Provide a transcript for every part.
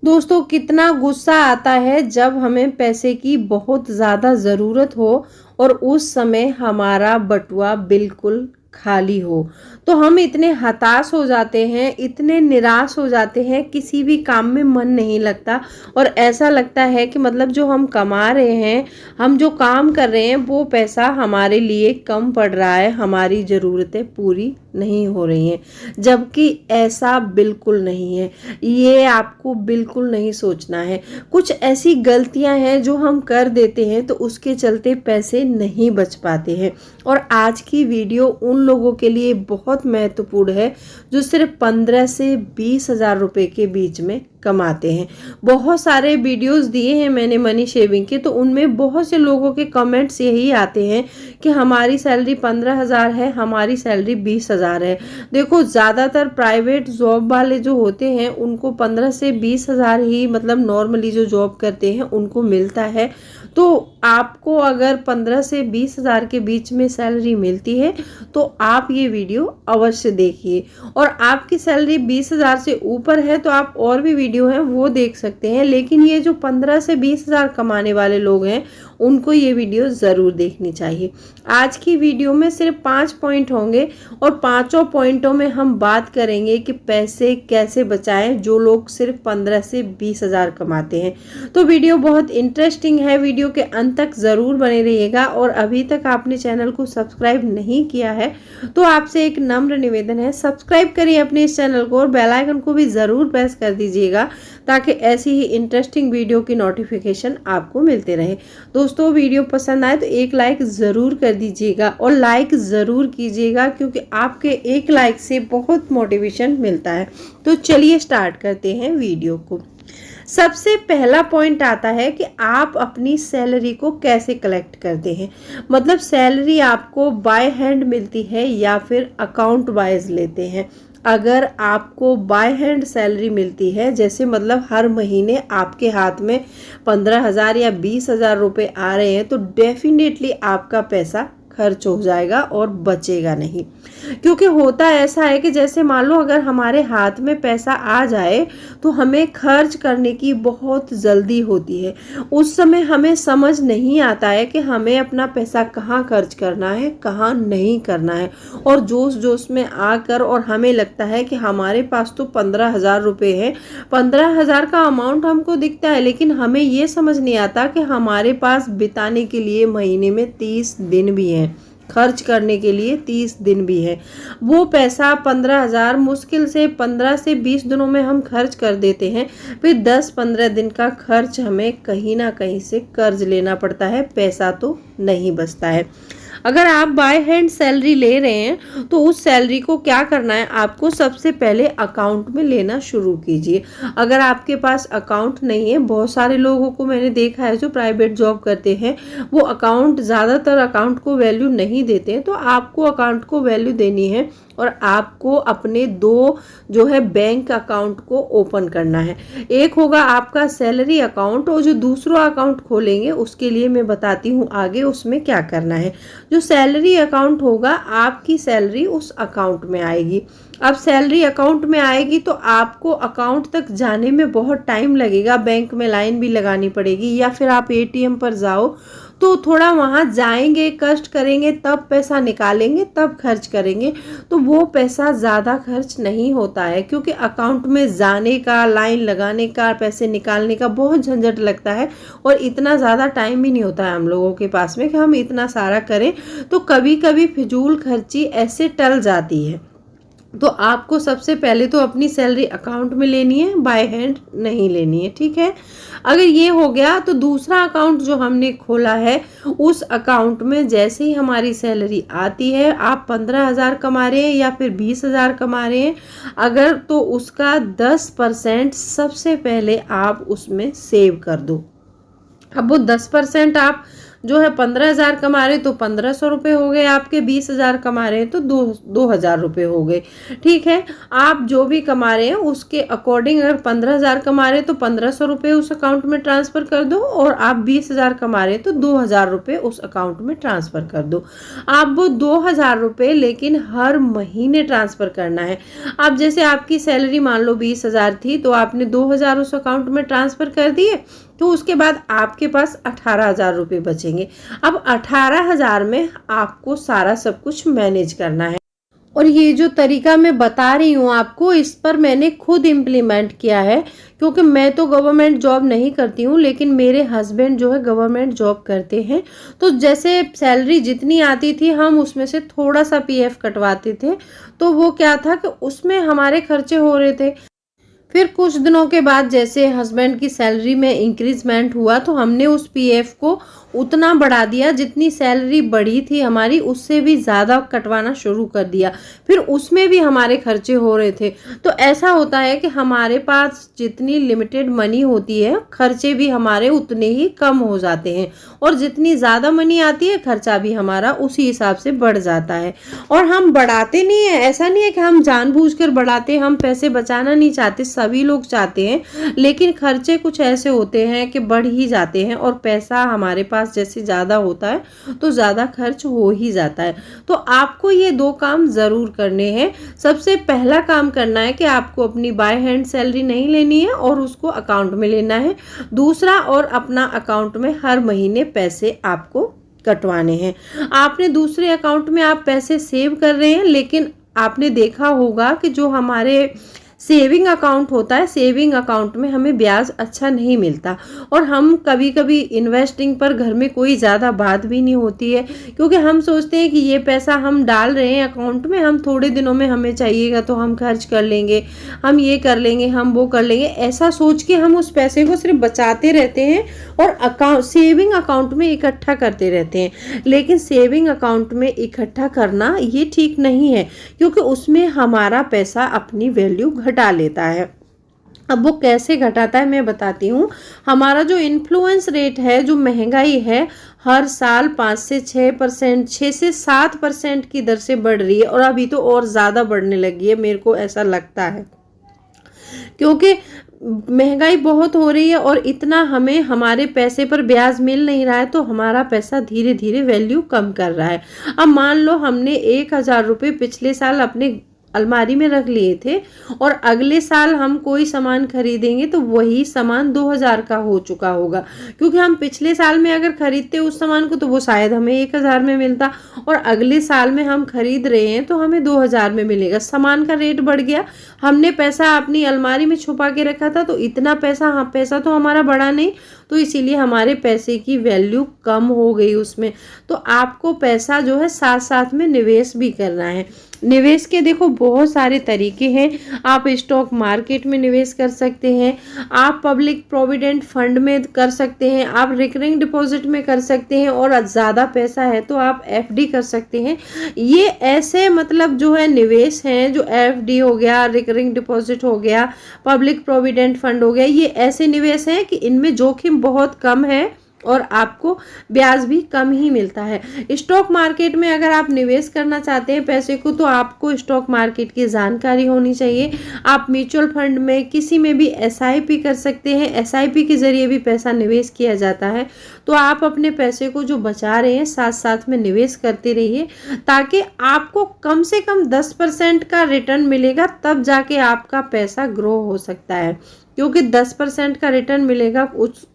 दोस्तों कितना गुस्सा आता है जब हमें पैसे की बहुत ज़्यादा ज़रूरत हो और उस समय हमारा बटुआ बिल्कुल खाली हो। तो हम इतने हताश हो जाते हैं, इतने निराश हो जाते हैं, किसी भी काम में मन नहीं लगता और ऐसा लगता है कि मतलब जो हम कमा रहे हैं, हम जो काम कर रहे हैं वो पैसा हमारे लिए कम पड़ रहा है, हमारी ज़रूरतें पूरी नहीं हो रही हैं। जबकि ऐसा बिल्कुल नहीं है, ये आपको बिल्कुल नहीं सोचना है। कुछ ऐसी गलतियां हैं जो हम कर देते हैं तो उसके चलते पैसे नहीं बच पाते हैं। और आज की वीडियो उन लोगों के लिए बहुत महत्वपूर्ण है जो सिर्फ 15 से 20 हजार रुपए के बीच में कमाते हैं। बहुत सारे वीडियोस दिए हैं मैंने मनी शेविंग के, तो उनमें बहुत से लोगों के कमेंट्स यही आते हैं कि हमारी सैलरी 15,000 है, हमारी सैलरी 20,000 है। देखो ज़्यादातर प्राइवेट जॉब वाले जो होते हैं उनको 15 से 20,000 ही, मतलब नॉर्मली जो जॉब करते हैं उनको मिलता है। तो आपको अगर 15 से 20,000 के बीच में सैलरी मिलती है तो आप ये वीडियो अवश्य देखिए। और आपकी सैलरी 20,000 से ऊपर है तो आप और भी वीडियो हैं वो देख सकते हैं, लेकिन ये जो 15 से 20,000 कमाने वाले लोग हैं उनको ये वीडियो ज़रूर देखनी चाहिए। आज की वीडियो में सिर्फ 5 पॉइंट होंगे और पांचों पॉइंटों में हम बात करेंगे कि पैसे कैसे बचाएं जो लोग सिर्फ 15 से 20,000 कमाते हैं। तो वीडियो बहुत इंटरेस्टिंग है, वीडियो के अंत तक ज़रूर बने रहिएगा। और अभी तक आपने चैनल को सब्सक्राइब नहीं किया है तो आपसे एक नम्र निवेदन है, सब्सक्राइब करिए अपने इस चैनल को और बेल आइकन को भी ज़रूर प्रेस कर दीजिएगा ताकि ऐसी ही इंटरेस्टिंग वीडियो की नोटिफिकेशन आपको मिलते रहे। दोस्तों वीडियो पसंद आए तो एक लाइक ज़रूर कर दीजिएगा और लाइक ज़रूर कीजिएगा क्योंकि आपके एक लाइक से बहुत मोटिवेशन मिलता है। तो चलिए स्टार्ट करते हैं वीडियो को। सबसे पहला पॉइंट आता है कि आप अपनी सैलरी को कैसे कलेक्ट करते हैं। मतलब सैलरी आपको बाय हैंड मिलती है या फिर अकाउंट वाइज लेते हैं। अगर आपको बाय हैंड सैलरी मिलती है, जैसे मतलब हर महीने आपके हाथ में 15,000 या 20,000 रुपये आ रहे हैं, तो डेफिनेटली आपका पैसा खर्च हो जाएगा और बचेगा नहीं। क्योंकि होता ऐसा है कि जैसे मान लो अगर हमारे हाथ में पैसा आ जाए तो हमें खर्च करने की बहुत जल्दी होती है। उस समय हमें समझ नहीं आता है कि हमें अपना पैसा कहाँ खर्च करना है, कहाँ नहीं करना है। और जोश जोश में आकर और हमें लगता है कि हमारे पास तो 15,000 रुपये है, 15,000 का अमाउंट हमको दिखता है, लेकिन हमें ये समझ नहीं आता कि हमारे पास बिताने के लिए महीने में 30 दिन भी है, खर्च करने के लिए 30 दिन भी है। वो पैसा 15,000 मुश्किल से 15 से 20 दिनों में हम खर्च कर देते हैं। फिर 10-15 दिन का खर्च हमें कहीं ना कहीं से कर्ज लेना पड़ता है, पैसा तो नहीं बचता है। अगर आप बाय हैंड सैलरी ले रहे हैं तो उस सैलरी को क्या करना है, आपको सबसे पहले अकाउंट में लेना शुरू कीजिए। अगर आपके पास अकाउंट नहीं है, बहुत सारे लोगों को मैंने देखा है जो प्राइवेट जॉब करते हैं वो अकाउंट, ज़्यादातर अकाउंट को वैल्यू नहीं देते हैं। तो आपको अकाउंट को वैल्यू देनी है और आपको अपने 2 जो है बैंक अकाउंट को ओपन करना है। एक होगा आपका सैलरी अकाउंट और जो दूसरा अकाउंट खोलेंगे उसके लिए मैं बताती हूँ आगे उसमें क्या करना है। जो सैलरी अकाउंट होगा, आपकी सैलरी उस अकाउंट में आएगी। अब सैलरी अकाउंट में आएगी तो आपको अकाउंट तक जाने में बहुत टाइम लगेगा, बैंक में लाइन भी लगानी पड़ेगी, या फिर आप एटीएम पर जाओ तो थोड़ा वहाँ जाएंगे, कष्ट करेंगे, तब पैसा निकालेंगे, तब खर्च करेंगे। तो वो पैसा ज़्यादा खर्च नहीं होता है क्योंकि अकाउंट में जाने का, लाइन लगाने का, पैसे निकालने का बहुत झंझट लगता है और इतना ज़्यादा टाइम भी नहीं होता है हम लोगों के पास में कि हम इतना सारा करें। तो कभी कभी फिजूल खर्ची ऐसे टल जाती है। तो आपको सबसे पहले तो अपनी सैलरी अकाउंट में लेनी है, बाय हैंड नहीं लेनी है, ठीक है। अगर ये हो गया तो दूसरा अकाउंट जो हमने खोला है उस अकाउंट में जैसे ही हमारी सैलरी आती है, आप 15,000 कमा रहे हैं या फिर 20,000 कमा रहे हैं अगर, तो उसका 10% सबसे पहले आप उसमें सेव कर दो। अब वो 10% आप जो है 15,000 कमा रहे तो 1,500 रुपये हो गए आपके, 20,000 कमा रहे हैं तो 2,000 रुपये हो गए। ठीक है, आप जो भी कमा रहे हैं उसके अकॉर्डिंग, अगर 15,000 कमा रहे हैं तो 1,500 रुपये उस अकाउंट में ट्रांसफ़र कर दो, और आप 20,000 कमा रहे हैं तो 2,000 रुपये उस अकाउंट में ट्रांसफ़र कर दो। आप वो 2,000 रुपये लेकिन हर महीने ट्रांसफ़र करना है। आप जैसे आपकी सैलरी मान लो 20,000 थी, तो आपने 2,000 उस अकाउंट में ट्रांसफ़र कर दिए, तो उसके बाद आपके पास 18,000 रुपये बचेंगे। अब 18,000 में आपको सारा सब कुछ मैनेज करना है। और ये जो तरीका मैं बता रही हूँ आपको, इस पर मैंने खुद इम्प्लीमेंट किया है, क्योंकि मैं तो गवर्नमेंट जॉब नहीं करती हूँ, लेकिन मेरे हस्बैंड जो है गवर्नमेंट जॉब करते हैं। तो जैसे सैलरी जितनी आती थी हम उसमें से थोड़ा सा पीएफ कटवाते थे, तो वो क्या था कि उसमें हमारे खर्चे हो रहे थे। फिर कुछ दिनों के बाद जैसे हस्बैंड की सैलरी में इंक्रीजमेंट हुआ, तो हमने उस पीएफ को उतना बढ़ा दिया, जितनी सैलरी बढ़ी थी हमारी उससे भी ज़्यादा कटवाना शुरू कर दिया। फिर उसमें भी हमारे खर्चे हो रहे थे। तो ऐसा होता है कि हमारे पास जितनी लिमिटेड मनी होती है, खर्चे भी हमारे उतने ही कम हो जाते हैं, और जितनी ज़्यादा मनी आती है खर्चा भी हमारा उसी हिसाब से बढ़ जाता है। और हम बढ़ाते नहीं है, ऐसा नहीं है कि हम जानबूझकर बढ़ाते, हम पैसे बचाना नहीं चाहते, सभी लोग चाहते हैं, लेकिन खर्चे कुछ ऐसे होते हैं कि बढ़ ही जाते हैं, और पैसा हमारे पास जैसे ज़्यादा होता है तो ज़्यादा खर्च हो ही जाता है। तो आपको ये 2 काम ज़रूर करने हैं। सबसे पहला काम करना है कि आपको अपनी बाय हैंड सैलरी नहीं लेनी है और उसको अकाउंट में लेना है। दूसरा, और अपना अकाउंट में हर महीने पैसे आपको कटवाने हैं। आपने दूसरे अकाउंट में आप पैसे सेव कर रहे हैं, लेकिन आपने देखा होगा कि जो हमारे सेविंग अकाउंट होता है, सेविंग अकाउंट में हमें ब्याज अच्छा नहीं मिलता, और हम कभी कभी इन्वेस्टिंग पर घर में कोई ज़्यादा बात भी नहीं होती है, क्योंकि हम सोचते हैं कि ये पैसा हम डाल रहे हैं अकाउंट में, हम थोड़े दिनों में हमें चाहिएगा तो हम खर्च कर लेंगे, हम ये कर लेंगे, हम वो कर लेंगे, ऐसा सोच के हम उस पैसे को सिर्फ बचाते रहते हैं और सेविंग अकाउंट में इकट्ठा करते रहते हैं। लेकिन सेविंग अकाउंट में इकट्ठा करना ये ठीक नहीं है, क्योंकि उसमें हमारा पैसा अपनी वैल्यू घटा लेता है। अब वो कैसे घटाता है मैं बताती हूँ। हमारा जो इन्फ्लुएंस रेट है, जो महंगाई है, हर साल 5 से 6%, 6 से 7% की दर से बढ़ रही है, और अभी तो और ज़्यादा बढ़ने लगी है, मेरे को ऐसा लगता है, क्योंकि महंगाई बहुत हो रही है और इतना हमें हमारे पैसे पर ब्याज मिल नहीं रहा है, तो हमारा पैसा धीरे धीरे वैल्यू कम कर रहा है। अब मान लो हमने 1,000 रुपये पिछले साल अपने अलमारी में रख लिए थे, और अगले साल हम कोई सामान खरीदेंगे तो वही सामान 2,000 का हो चुका होगा, क्योंकि हम पिछले साल में अगर खरीदते उस सामान को तो वो शायद हमें 1,000 में मिलता, और अगले साल में हम खरीद रहे हैं तो हमें 2,000 में मिलेगा। सामान का रेट बढ़ गया, हमने पैसा अपनी अलमारी में छुपा के रखा था, तो इतना पैसा तो हमारा बढ़ा नहीं, तो इसीलिए हमारे पैसे की वैल्यू कम हो गई उसमें। तो आपको पैसा जो है साथ साथ में निवेश भी करना है। निवेश के देखो बहुत सारे तरीके हैं। आप स्टॉक मार्केट में निवेश कर सकते हैं, आप पब्लिक प्रोविडेंट फंड में कर सकते हैं, आप रिकरिंग डिपॉजिट में कर सकते हैं, और ज़्यादा पैसा है तो आप एफडी कर सकते हैं। ये ऐसे मतलब जो है निवेश हैं, जो एफडी हो गया, रिकरिंग डिपॉजिट हो गया, पब्लिक प्रोविडेंट फंड हो गया, ये ऐसे निवेश हैं कि इनमें जोखिम बहुत कम है और आपको ब्याज भी कम ही मिलता है। स्टॉक मार्केट में अगर आप निवेश करना चाहते हैं पैसे को, तो आपको स्टॉक मार्केट की जानकारी होनी चाहिए। आप म्यूचुअल फंड में किसी में भी एसआईपी कर सकते हैं, एसआईपी के जरिए भी पैसा निवेश किया जाता है। तो आप अपने पैसे को जो बचा रहे हैं साथ साथ में निवेश करते रहिए, ताकि आपको कम से कम 10% का रिटर्न मिलेगा, तब जाके आपका पैसा ग्रो हो सकता है। क्योंकि 10% का रिटर्न मिलेगा,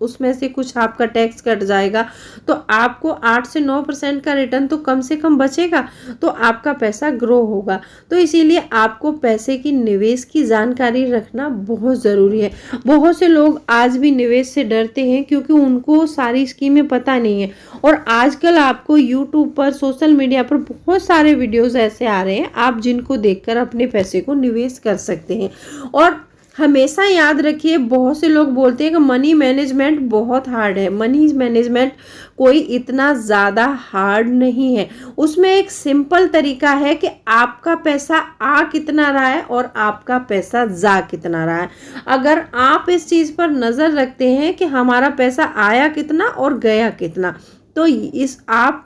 उसमें से कुछ आपका टैक्स कट जाएगा, तो आपको 8 से 9% का रिटर्न तो कम से कम बचेगा, तो आपका पैसा ग्रो होगा। तो इसीलिए आपको पैसे की निवेश की जानकारी रखना बहुत ज़रूरी है। बहुत से लोग आज भी निवेश से डरते हैं, क्योंकि उनको सारी स्कीमें पता नहीं है। और आजकल आपको यूट्यूब पर, सोशल मीडिया पर बहुत सारे वीडियोस ऐसे आ रहे हैं, आप जिनको देखकर अपने पैसे को निवेश कर सकते हैं। और हमेशा याद रखिए, बहुत से लोग बोलते हैं कि मनी मैनेजमेंट बहुत हार्ड है। मनी मैनेजमेंट कोई इतना ज़्यादा हार्ड नहीं है। उसमें एक सिंपल तरीका है कि आपका पैसा आ कितना रहा है और आपका पैसा जा कितना रहा है। अगर आप इस चीज़ पर नज़र रखते हैं कि हमारा पैसा आया कितना और गया कितना, तो इस आप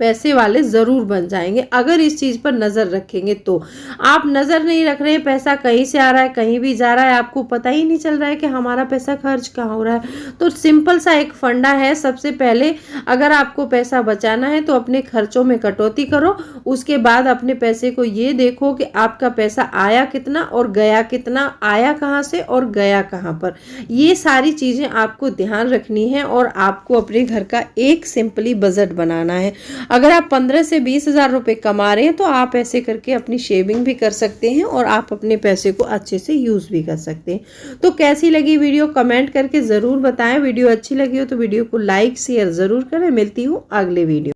पैसे वाले ज़रूर बन जाएंगे अगर इस चीज़ पर नज़र रखेंगे। तो आप नज़र नहीं रख रहे हैं, पैसा कहीं से आ रहा है कहीं भी जा रहा है, आपको पता ही नहीं चल रहा है कि हमारा पैसा खर्च कहाँ हो रहा है। तो सिंपल सा एक फंडा है, सबसे पहले अगर आपको पैसा बचाना है तो अपने खर्चों में कटौती करो। उसके बाद अपने पैसे को ये देखो कि आपका पैसा आया कितना और गया कितना, आया कहाँ से और गया कहाँ पर। ये सारी चीज़ें आपको ध्यान रखनी है और आपको अपने घर का एक सिंपली बजट बनाना है। अगर आप 15 से 20 हज़ार रुपये कमा रहे हैं तो आप ऐसे करके अपनी शेविंग भी कर सकते हैं और आप अपने पैसे को अच्छे से यूज़ भी कर सकते हैं। तो कैसी लगी वीडियो कमेंट करके ज़रूर बताएं। वीडियो अच्छी लगी हो तो वीडियो को लाइक शेयर ज़रूर करें। मिलती हूँ अगले वीडियो।